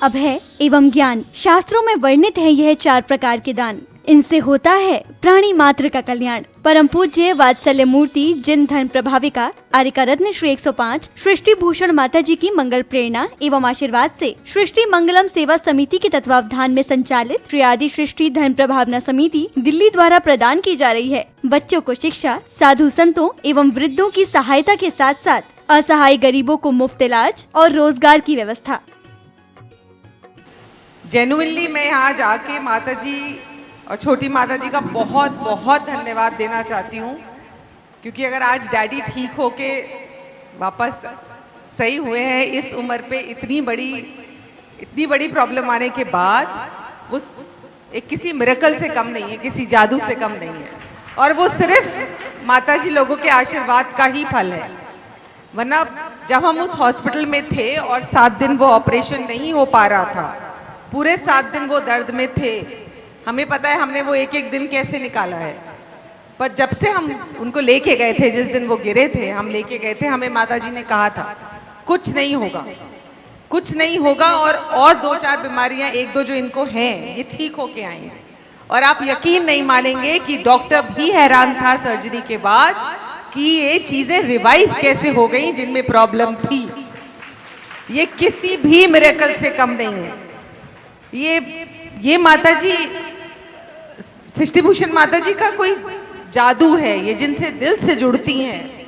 अभय एवं ज्ञान। शास्त्रों में वर्णित है यह 4 प्रकार के दान। इनसे होता है प्राणी मात्र का कल्याण। परम पूज्य वात्सल्य मूर्ति जिन धर्म प्रभाविका आर्यका रत्न श्री 105 सृष्टि भूषण माता जी की मंगल प्रेरणा एवं आशीर्वाद से सृष्टि मंगलम सेवा समिति के तत्वावधान में संचालित श्री आदि सृष्टि धर्म प्रभावना समिति दिल्ली द्वारा प्रदान की जा रही है। बच्चों को शिक्षा, साधु संतों एवं वृद्धों की सहायता के साथ साथ असहाय गरीबों को मुफ्त इलाज और रोजगार की व्यवस्था। जेन्युइनली मैं यहाँ जाके माता जी और छोटी माता जी का बहुत बहुत धन्यवाद देना चाहती हूँ, क्योंकि अगर आज डैडी ठीक होके वापस सही हुए हैं इस उम्र पे इतनी बड़ी प्रॉब्लम आने के बाद, वो एक किसी मिरेकल से कम नहीं है, किसी जादू से कम नहीं है, और वो सिर्फ माता जी लोगों के आशीर्वाद का ही फल है। वरना जब हम उस हॉस्पिटल में थे और 7 दिन वो ऑपरेशन नहीं हो पा रहा था, पूरे 7 दिन वो दर्द में थे, हमें पता है हमने वो एक एक दिन कैसे निकाला है। पर जब से हम उनको लेके गए थे, जिस दिन वो गिरे थे हम लेके गए थे, हमें माताजी ने कहा था कुछ नहीं होगा, कुछ नहीं होगा, और 2-4 बीमारियां 1-2 जो इनको हैं ये ठीक होके आएंगे। और आप यकीन नहीं मानेंगे कि डॉक्टर भी हैरान था सर्जरी के बाद कि ये चीजें रिवाइव कैसे हो गई जिनमें प्रॉब्लम थी। ये किसी भी मिरेकल से कम नहीं है। ये माता जी, सृष्टि भूषण माता जी का कोई जादू है। ये जिनसे दिल से जुड़ती हैं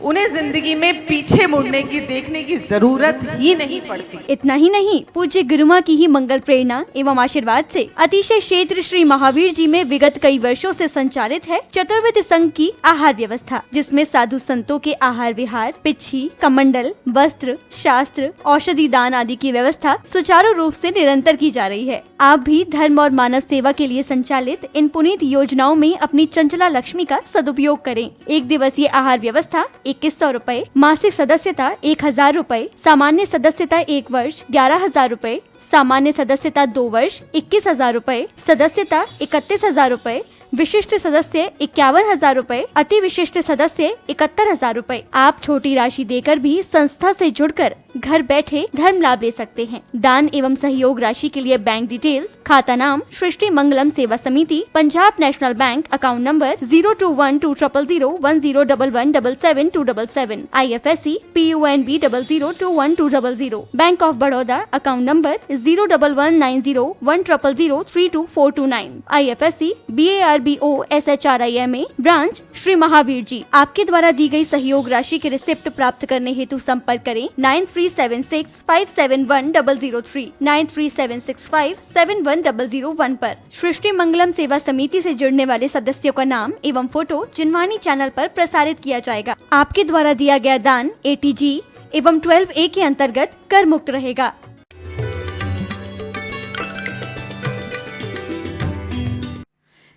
उन्हें जिंदगी में पीछे मुड़ने की, देखने की जरूरत ही नहीं पड़ती। इतना ही नहीं, पूज्य गुरुमा की ही मंगल प्रेरणा एवं आशीर्वाद से अतिशय क्षेत्र श्री महावीर जी में विगत कई वर्षों से संचालित है चतुर्विध संघ की आहार व्यवस्था, जिसमें साधु संतों के आहार विहार, पिच्छी, कमंडल, वस्त्र, शास्त्र, औषधि दान आदि की व्यवस्था सुचारू रूप से निरंतर की जा रही है। आप भी धर्म और मानव सेवा के लिए संचालित इन पुनीत योजनाओं में अपनी चंचला लक्ष्मी का सदुपयोग करें। 1 दिवसीय आहार व्यवस्था 2100 रूपए, मासिक सदस्यता 1000 रूपए, सामान्य सदस्यता 1 वर्ष 11,000 रूपए, सामान्य सदस्यता 2 वर्ष 21,000 रूपए, सदस्यता 31,000 रूपए, विशिष्ट सदस्य 51,000 रूपए, अति विशिष्ट सदस्य 71,000 रूपए। आप छोटी राशि देकर भी संस्था से जुड़कर घर बैठे धर्म लाभ ले सकते हैं। दान एवं सहयोग राशि के लिए बैंक डिटेल्स, खाता नाम सृष्टि Mangalam Seva Samiti, Punjab national bank, account number 02120010117777, IFSC PUNB 00021200, bank of Baroda, account number 0119010032429, IFSC BARBO SHRIMA, branch Shri Mahavir ji. आपके द्वारा दी गई सहयोग राशि के रिसिप्ट प्राप्त करने हेतु संपर्क करें 9376571003, 9376571001 पर। सृष्टि मंगलम सेवा समिति से जुड़ने वाले सदस्यों का नाम एवं फोटो जिनवाणी चैनल पर प्रसारित किया जाएगा। आपके द्वारा दिया गया दान ATG एवं 12A के अंतर्गत कर मुक्त रहेगा।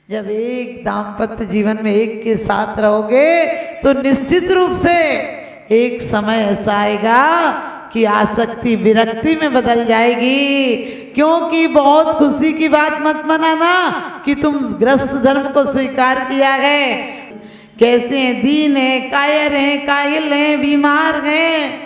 जब एक दाम्पत्य जीवन में एक के साथ रहोगे तो निश्चित रूप से एक समय ऐसा आएगा कि आसक्ति विरक्ति में बदल जाएगी। क्योंकि बहुत खुशी की बात मत मनाना कि तुम ग्रस्त धर्म को स्वीकार किया है। कैसे हैं, दीन है, कायर हैं, काहिल हैं, बीमार हैं,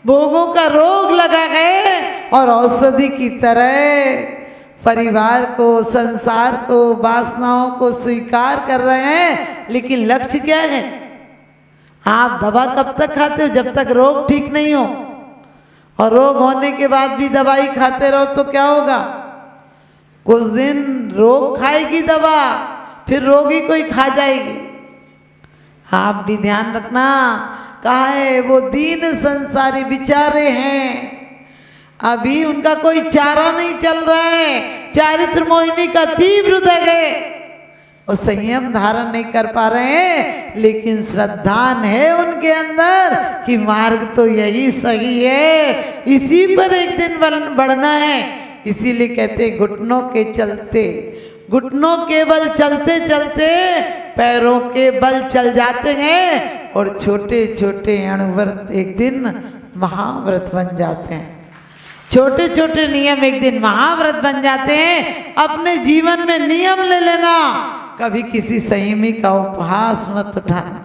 भोगों का रोग लगा है, और औषधि की तरह परिवार को, संसार को, वासनाओं को स्वीकार कर रहे हैं। लेकिन लक्ष्य क्या है? आप दवा कब तक खाते हो? जब तक रोग ठीक नहीं हो। और रोग होने के बाद भी दवाई खाते रहो तो क्या होगा? कुछ दिन रोग खाएगी दवा, फिर रोगी कोई खा जाएगी। आप भी ध्यान रखना, कहा है वो दीन संसारी बिचारे हैं, अभी उनका कोई चारा नहीं चल रहा है। चारित्र मोहिनी का तीव्र हृदय है, वो संयम धारण नहीं कर पा रहे हैं, लेकिन श्रद्धान है उनके अंदर कि मार्ग तो यही सही है, इसी पर एक दिन बढ़ना है। इसीलिए कहते हैं घुटनों के चलते, घुटनों के बल चलते चलते पैरों के बल चल जाते हैं, और छोटे छोटे अणुव्रत एक दिन महाव्रत बन जाते हैं। छोटे छोटे नियम एक दिन महाव्रत बन जाते हैं। अपने जीवन में नियम ले लेना, कभी किसी संयमी का उपहास मत उठाना,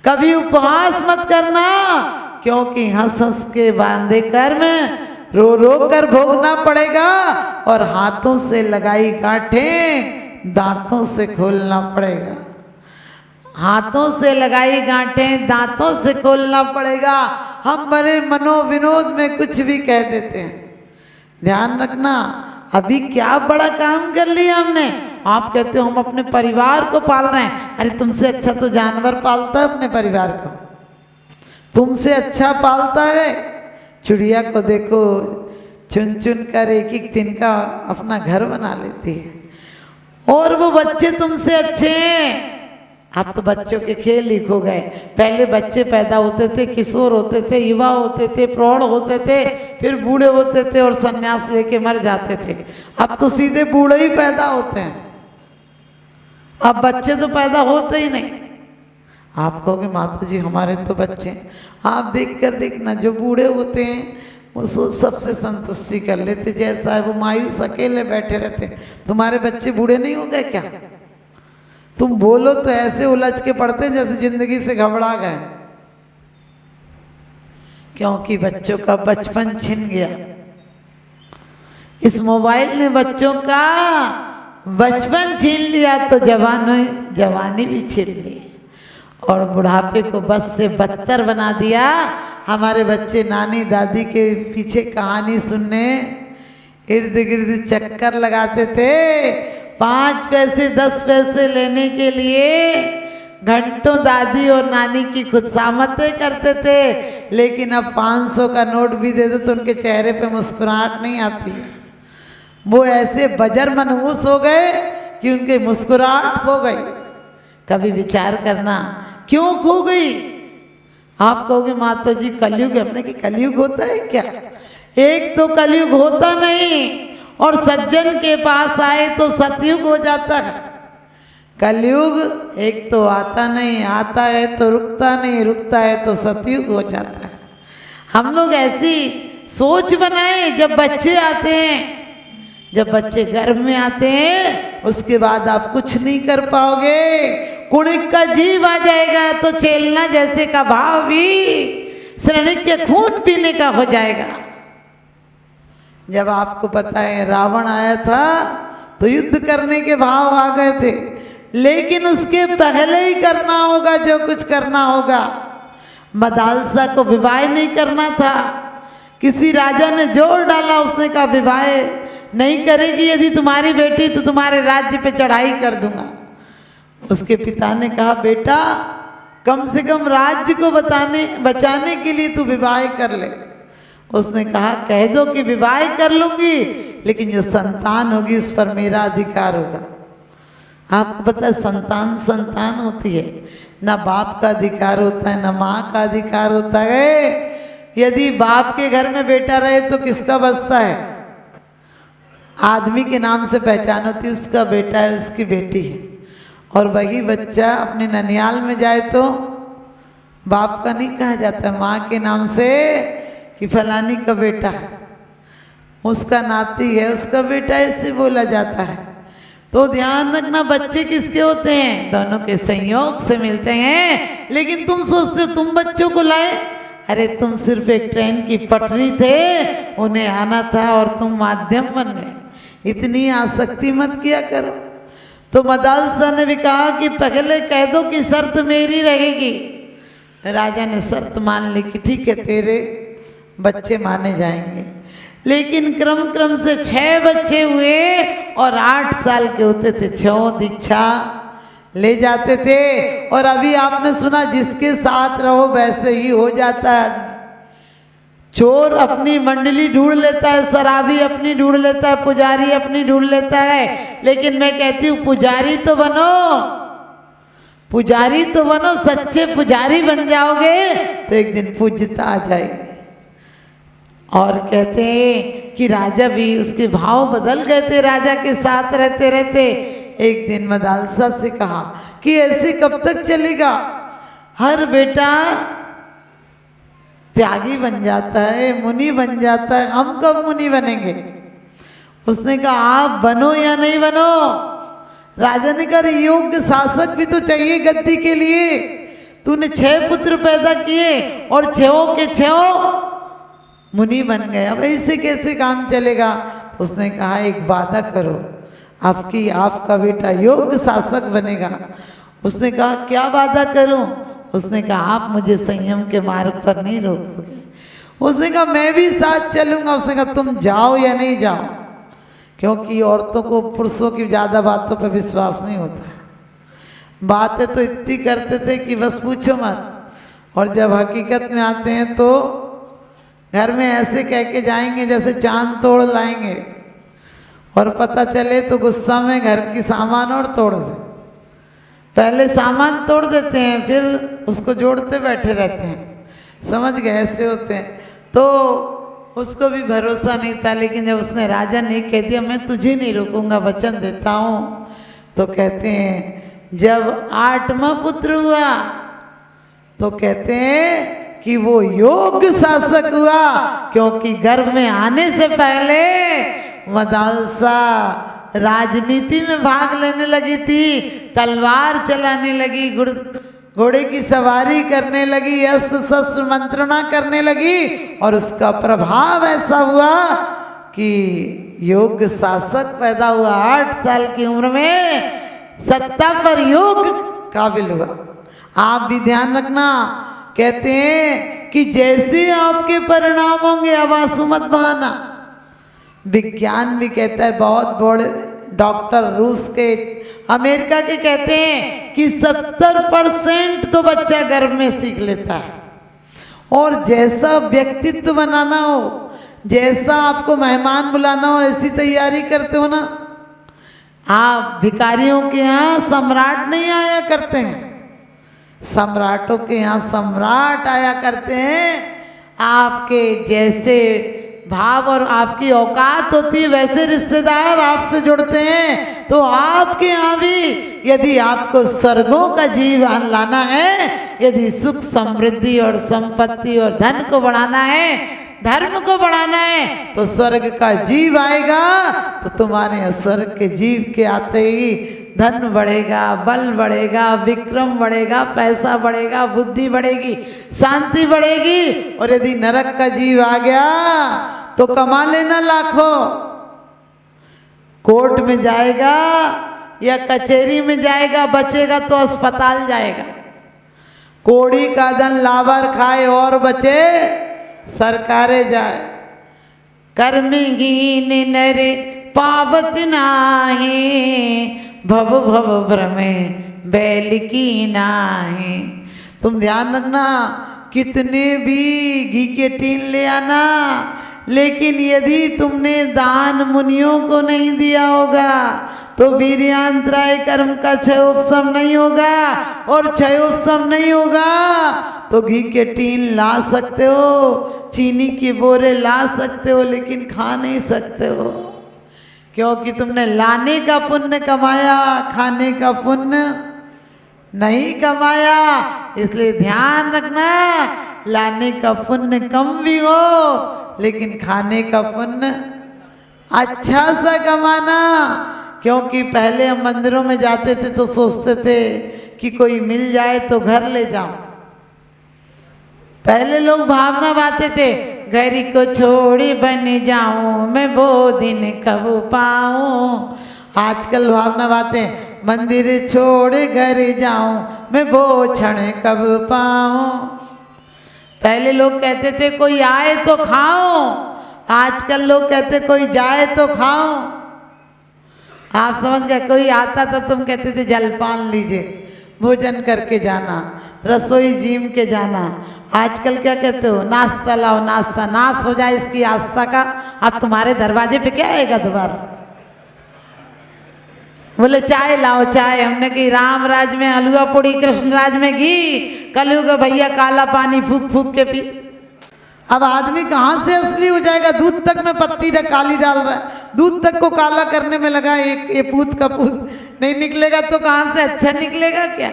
कभी उपहास मत करना, क्योंकि हंस हंस के बांधे कर्म रो रो कर भोगना पड़ेगा और हाथों से लगाई गांठें दांतों से खोलना पड़ेगा। हाथों से लगाई गांठें दांतों से खोलना पड़ेगा। हम बड़े मनोविनोद में कुछ भी कह देते हैं। ध्यान रखना, अभी क्या बड़ा काम कर लिया हमने। आप कहते हो हम अपने परिवार को पाल रहे हैं। अरे तुमसे अच्छा तो जानवर पालता है अपने परिवार को, तुमसे अच्छा पालता है। चिड़िया को देखो, चुन चुन कर एक एक दिन का अपना घर बना लेती है, और वो बच्चे तुमसे अच्छे हैं। अब तो बच्चों के खेल ही खो गए। पहले बच्चे पैदा होते थे, किशोर होते थे, युवा होते थे, प्रौढ़ होते थे, फिर बूढ़े होते थे और सन्यास लेके मर जाते थे। अब तो सीधे बूढ़े ही पैदा होते हैं, अब बच्चे तो पैदा होते ही नहीं। आप कहोगे माता जी हमारे तो बच्चे हैं। आप देख कर देखना, जो बूढ़े होते हैं वो सबसे संतुष्टि कर लेते, जैसा है वो मायूस अकेले बैठे रहते हैं। तुम्हारे बच्चे बूढ़े नहीं हो गए क्या? तुम बोलो तो ऐसे उलझ के पड़ते हैं जैसे जिंदगी से घबरा गए, क्योंकि बच्चों का बचपन छिन गया। इस मोबाइल ने बच्चों का बचपन छीन लिया तो जवानी भी छीन ली, और बुढ़ापे को बस से बदतर बना दिया। हमारे बच्चे नानी दादी के पीछे कहानी सुनने इर्द गिर्द चक्कर लगाते थे। 5 पैसे 10 पैसे लेने के लिए घंटों दादी और नानी की खुशामतें करते थे, लेकिन अब 500 का नोट भी दे दो तो उनके चेहरे पे मुस्कुराहट नहीं आती है। वो ऐसे बजर मनहूस हो गए कि उनकी मुस्कुराहट खो गई। कभी विचार करना क्यों खो गई? आप कहोगे माता जी कलयुग, हमने कि कलयुग होता है क्या? एक तो कलयुग होता नहीं, और सज्जन के पास आए तो सतयुग हो जाता है। कलयुग एक तो आता नहीं, आता है तो रुकता नहीं, रुकता है तो सतयुग हो जाता है। हम लोग ऐसी सोच बनाए, जब बच्चे आते हैं, जब बच्चे गर्भ में आते हैं उसके बाद आप कुछ नहीं कर पाओगे। कुणिक का जीव आ जाएगा तो चेलना जैसे का भाव भी श्रेणिक के खून पीने का हो जाएगा। जब आपको पता है रावण आया था तो युद्ध करने के भाव आ गए थे, लेकिन उसके पहले ही करना होगा जो कुछ करना होगा। मदालसा को विवाह नहीं करना था। किसी राजा ने जोर डाला, उसने कहा विवाह नहीं करेगी यदि तुम्हारी बेटी तो तुम्हारे राज्य पे चढ़ाई कर दूंगा। उसके पिता ने कहा बेटा कम से कम राज्य को बचाने के लिए तू विवाह कर ले। उसने कहा कह दो कि विवाह कर लूंगी, लेकिन जो संतान होगी उस पर मेरा अधिकार होगा। आपको पता है संतान होती है, ना बाप का अधिकार होता है ना माँ का अधिकार होता है। यदि बाप के घर में बेटा रहे तो किसका बसता है? आदमी के नाम से पहचान होती है, उसका बेटा है, उसकी बेटी है। और वही बच्चा अपने ननियाल में जाए तो बाप का नहीं कहा जाता, माँ के नाम से कि फलानी का बेटा है, उसका नाती है, उसका बेटा, ऐसे बोला जाता है। तो ध्यान रखना बच्चे किसके होते हैं? दोनों के संयोग से मिलते हैं। लेकिन तुम सोचते हो तुम बच्चों को लाए, अरे तुम सिर्फ एक ट्रेन की पटरी थे, उन्हें आना था और तुम माध्यम बन गए। इतनी आसक्ति मत किया करो। तो मदालसा ने भी कहा कि पहले कह दो कि शर्त मेरी रहेगी। राजा ने शर्त मान ली कि ठीक है तेरे बच्चे माने जाएंगे। लेकिन क्रम से 6 बच्चे हुए और 8 साल के होते थे 6 दीक्षा ले जाते थे। और अभी आपने सुना जिसके साथ रहो वैसे ही हो जाता है। चोर अपनी मंडली ढूंढ लेता है, शराबी अपनी ढूंढ लेता है, पुजारी अपनी ढूंढ लेता है। लेकिन मैं कहती हूँ पुजारी तो बनो, पुजारी तो बनो। सच्चे पुजारी बन जाओगे तो एक दिन पूज्यता आ जाएगी। और कहते हैं कि राजा भी, उसके भाव बदल गए थे राजा के साथ रहते रहते। एक दिन मदालसा से कहा कि ऐसे कब तक चलेगा? हर बेटा त्यागी बन जाता है, मुनि बन जाता है, हम कब मुनि बनेंगे? उसने कहा आप बनो या नहीं बनो। राजा ने कहा योग्य शासक भी तो चाहिए गद्दी के लिए। तूने 6 पुत्र पैदा किए और 6 के 6 मुनि बन गए, अब ऐसे कैसे काम चलेगा? तो उसने कहा एक वादा करो, आपका बेटा योग्य शासक बनेगा। उसने कहा क्या वादा करूं? उसने कहा आप मुझे संयम के मार्ग पर नहीं रोकोगे। उसने कहा मैं भी साथ चलूंगा। उसने कहा तुम जाओ या नहीं जाओ, क्योंकि औरतों को पुरुषों की ज़्यादा बातों पर विश्वास नहीं होता है। बातें तो इतनी करते थे कि बस पूछो मत, और जब हकीकत में आते हैं तो घर में ऐसे कह के जाएंगे जैसे चांद तोड़ लाएंगे, और पता चले तो गुस्सा में घर की सामान और तोड़ दे। पहले सामान तोड़ देते हैं, फिर उसको जोड़ते बैठे रहते हैं, समझ गए? ऐसे होते हैं। तो उसको भी भरोसा नहीं था, लेकिन जब उसने राजा ने कह दिया मैं तुझे नहीं रोकूंगा, वचन देता हूँ, तो कहते हैं जब 8वां पुत्र हुआ तो कहते हैं कि वो योग्य शासक हुआ, क्योंकि गर्भ में आने से पहले मदालसा राजनीति में भाग लेने लगी थी, तलवार चलाने लगी, घोड़े की सवारी करने लगी, अस्त्र शस्त्र मंत्रणा करने लगी, और उसका प्रभाव ऐसा हुआ कि योग्य शासक पैदा हुआ। 8 साल की उम्र में सत्ता पर योग्य काबिल हुआ। आप भी ध्यान रखना, कहते हैं कि जैसे आपके परिणाम होंगे अब आंसू मत बहाना। विज्ञान भी कहता है, बहुत बड़े डॉक्टर रूस के, अमेरिका के कहते हैं कि 70% तो बच्चा गर्भ में सीख लेता है। और जैसा व्यक्तित्व बनाना हो, जैसा आपको मेहमान बुलाना हो, ऐसी तैयारी करते हो ना। आप भिखारियों के यहाँ सम्राट नहीं आया करते हैं, सम्राटों के यहाँ सम्राट आया करते हैं। आपके जैसे भाव और आपकी औकात होती है, वैसे रिश्तेदार आपसे जुड़ते हैं। तो आपके यहाँ भी यदि आपको स्वर्गों का जीवन लाना है, यदि सुख समृद्धि और संपत्ति और धन को बढ़ाना है, धर्म को बढ़ाना है, तो स्वर्ग का जीव आएगा। तो तुम्हारे स्वर्ग के जीव के आते ही धन बढ़ेगा, बल बढ़ेगा, विक्रम बढ़ेगा, पैसा बढ़ेगा, बुद्धि बढ़ेगी, शांति बढ़ेगी। और यदि नरक का जीव आ गया तो कमा लेना लाखों, कोर्ट में जाएगा या कचहरी में जाएगा, बचेगा तो अस्पताल जाएगा। कोड़ी का धन लावर खाए और बचे सरकारे जाए। कर्महीन नर पावत नाहि, भव भव भ्रमे बैल की नाहि। तुम ध्यान रखना, कितने भी घी के टीन ले आना, लेकिन यदि तुमने दान मुनियों को नहीं दिया होगा तो वीर्यान्तराय कर्म का क्षय उपशम नहीं होगा, और क्षय उपशम नहीं होगा तो घी के टीन ला सकते हो, चीनी के बोरे ला सकते हो, लेकिन खा नहीं सकते हो, क्योंकि तुमने लाने का पुण्य कमाया, खाने का पुण्य नहीं कमाया। इसलिए ध्यान रखना, लाने का पुण्य कम भी हो लेकिन खाने का पुण्य अच्छा सा कमाना। क्योंकि पहले हम मंदिरों में जाते थे तो सोचते थे कि कोई मिल जाए तो घर ले जाऊं। पहले लोग भावना बाते थे, घर को छोड़ी बन जाऊं मैं, वो दिन कब पाऊं। आजकल भावना बातें, मंदिर छोड़ घर जाऊं मैं, वो क्षण कब पाऊं। पहले लोग कहते थे कोई आए तो खाओ, आजकल लोग कहते कोई जाए तो खाओ। आप समझ गए? कोई आता था तुम कहते थे जलपान लीजिए, भोजन करके जाना, रसोई जीम के जाना। आजकल क्या कहते हो? नाश्ता लाओ, नाश्ता नाश हो जाए इसकी आस्था का, अब तुम्हारे दरवाजे पे क्या आएगा दोबारा? बोले चाय लाओ चाय। हमने कही राम राज में हलवा पूड़ी, कृष्ण राज में घी, कलयुग भैया काला पानी फूक फूक के पी। अब आदमी कहाँ से असली हो जाएगा? दूध तक में पत्ती काली डाल रहा है, दूध तक को काला करने में लगा। एक ये पूत का पूत नहीं निकलेगा तो कहाँ से अच्छा निकलेगा क्या?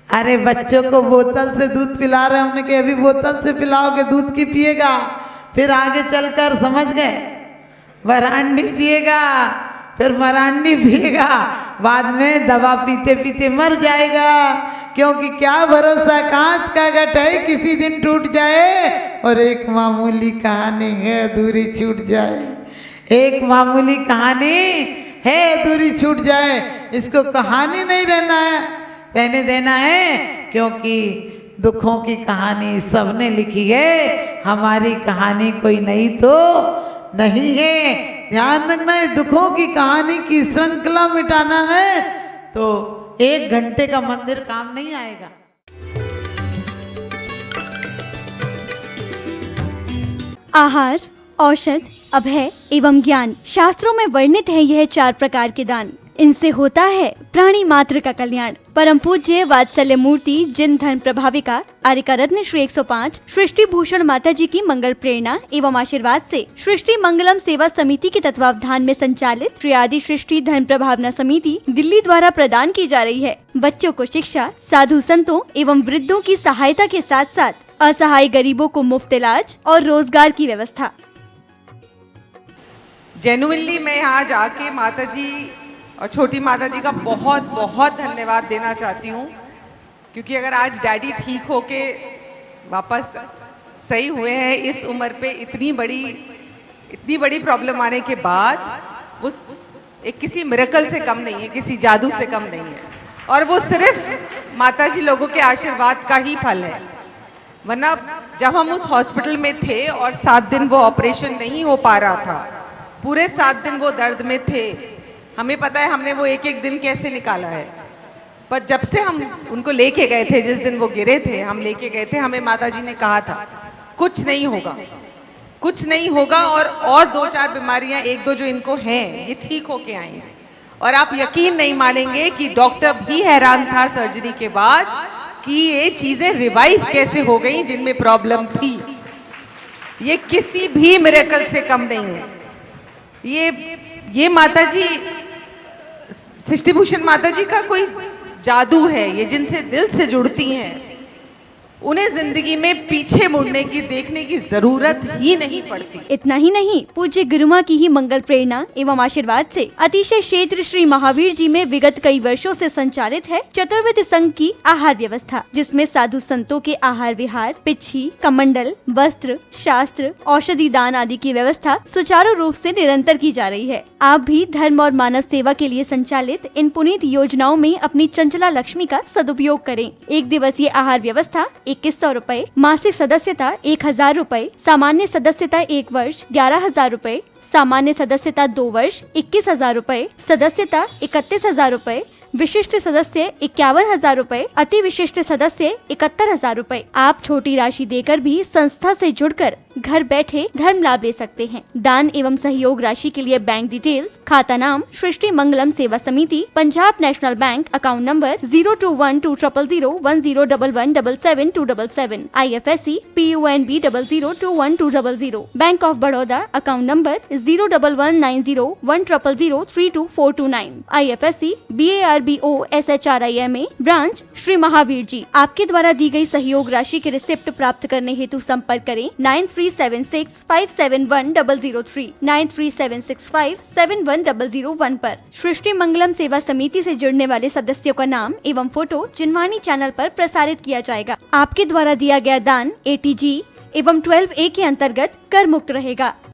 अरे बच्चों को बोतल से दूध पिला रहे, हमने कहा अभी बोतल से पिलाओगे दूध की पिएगा, फिर आगे चलकर समझ गए बरांडी पिएगा, फिर मरांडी पिएगा, बाद में दवा पीते पीते मर जाएगा। क्योंकि क्या भरोसा, कांच का घट है, किसी दिन टूट जाए। और एक मामूली कहानी है, अधूरी छूट जाए। एक मामूली कहानी है, अधूरी छूट जाए। इसको कहानी नहीं रहने देना है, क्योंकि दुखों की कहानी सबने लिखी है, हमारी कहानी कोई नई तो नहीं है। ध्यान रखना है, दुखों की कहानी की श्रृंखला मिटाना है तो 1 घंटे का मंदिर काम नहीं आएगा। आहार, औषध, अभय एवं ज्ञान, शास्त्रों में वर्णित है यह 4 प्रकार के दान। इनसे होता है प्राणी मात्र का कल्याण। परम पूज्य वात्सल्य मूर्ति जिन धर्म प्रभाविका आर्यका रत्न श्री 105 सृष्टि भूषण माता जी की मंगल प्रेरणा एवं आशीर्वाद से सृष्टि मंगलम सेवा समिति के तत्वावधान में संचालित श्री आदि सृष्टि धर्म प्रभावना समिति दिल्ली द्वारा प्रदान की जा रही है बच्चों को शिक्षा, साधु संतों एवं वृद्धों की सहायता के साथ साथ असहाय गरीबों को मुफ्त इलाज और रोजगार की व्यवस्था। जेन्युइनली मैं यहाँ जाके माता जी और छोटी माता जी का बहुत बहुत धन्यवाद देना चाहती हूँ, क्योंकि अगर आज डैडी ठीक होके वापस सही हुए हैं इस उम्र पे, इतनी बड़ी प्रॉब्लम आने के बाद, वो एक किसी मिरेकल से कम नहीं है, किसी जादू से कम नहीं है। और वो सिर्फ माता जी लोगों के आशीर्वाद का ही फल है। वरना जब हम उस हॉस्पिटल में थे और 7 दिन वो ऑपरेशन नहीं हो पा रहा था, पूरे 7 दिन वो दर्द में थे, हमें पता है हमने वो एक दिन कैसे निकाला है। पर जब से हम उनको लेके गए थे, जिस दिन वो गिरे थे, हम लेके गए थे, हमें माताजी ने कहा था कुछ नहीं होगा, कुछ नहीं होगा, और 2-4 बीमारियां 1-2 जो इनको हैं ये ठीक होके आएंगी। और आप यकीन नहीं मानेंगे कि डॉक्टर भी हैरान था सर्जरी के बाद कि ये चीजें रिवाइव कैसे हो गई जिनमें प्रॉब्लम थी। ये किसी भी मिरेकल से कम नहीं है। ये माताजी, सृष्टि भूषण माताजी का कोई जादू है। ये जिनसे दिल से जुड़ती हैं उन्हें जिंदगी में पीछे मुड़ने की, देखने की जरूरत ही नहीं पड़ती। इतना ही नहीं, पूज्य गुरुमा की ही मंगल प्रेरणा एवं आशीर्वाद से अतिशय क्षेत्र श्री महावीर जी में विगत कई वर्षों से संचालित है चतुर्विध संघ की आहार व्यवस्था, जिसमें साधु संतों के आहार विहार, पिच्छी, कमंडल, वस्त्र, शास्त्र, औषधि दान आदि की व्यवस्था सुचारू रूप से निरंतर की जा रही है। आप भी धर्म और मानव सेवा के लिए संचालित इन पुनीत योजनाओं में अपनी चंचला लक्ष्मी का सदुपयोग करें। 1 दिवसीय आहार व्यवस्था 2100 रुपए, मासिक सदस्यता 1000 रुपए, सामान्य सदस्यता 1 वर्ष 11000 रुपए, सामान्य सदस्यता 2 वर्ष 21000 रुपए, सदस्यता 31000 रुपए, विशिष्ट सदस्य 51000 रुपए, अति विशिष्ट सदस्य 71000 रुपए। आप छोटी राशि देकर भी संस्था से जुड़कर घर बैठे धर्म लाभ ले सकते हैं। दान एवं सहयोग राशि के लिए बैंक डिटेल्स, खाता नाम सृष्टि Mangalam Seva Samiti, Punjab national bank, account number 021200101177 IFSC PUNB 00212000, bank of Baroda, account number 0119010032429 IFSC BARBO SHRIMA, branch Shri Mahavir ji. आपके द्वारा दी गई सहयोग राशि के रिसिप्ट प्राप्त करने हेतु संपर्क करें 9376571003 9376571001 पर। सृष्टि मंगलम सेवा समिति से जुड़ने वाले सदस्यों का नाम एवं फोटो जिनवाणी चैनल पर प्रसारित किया जाएगा। आपके द्वारा दिया गया दान ATG एवं 12A के अंतर्गत कर मुक्त रहेगा।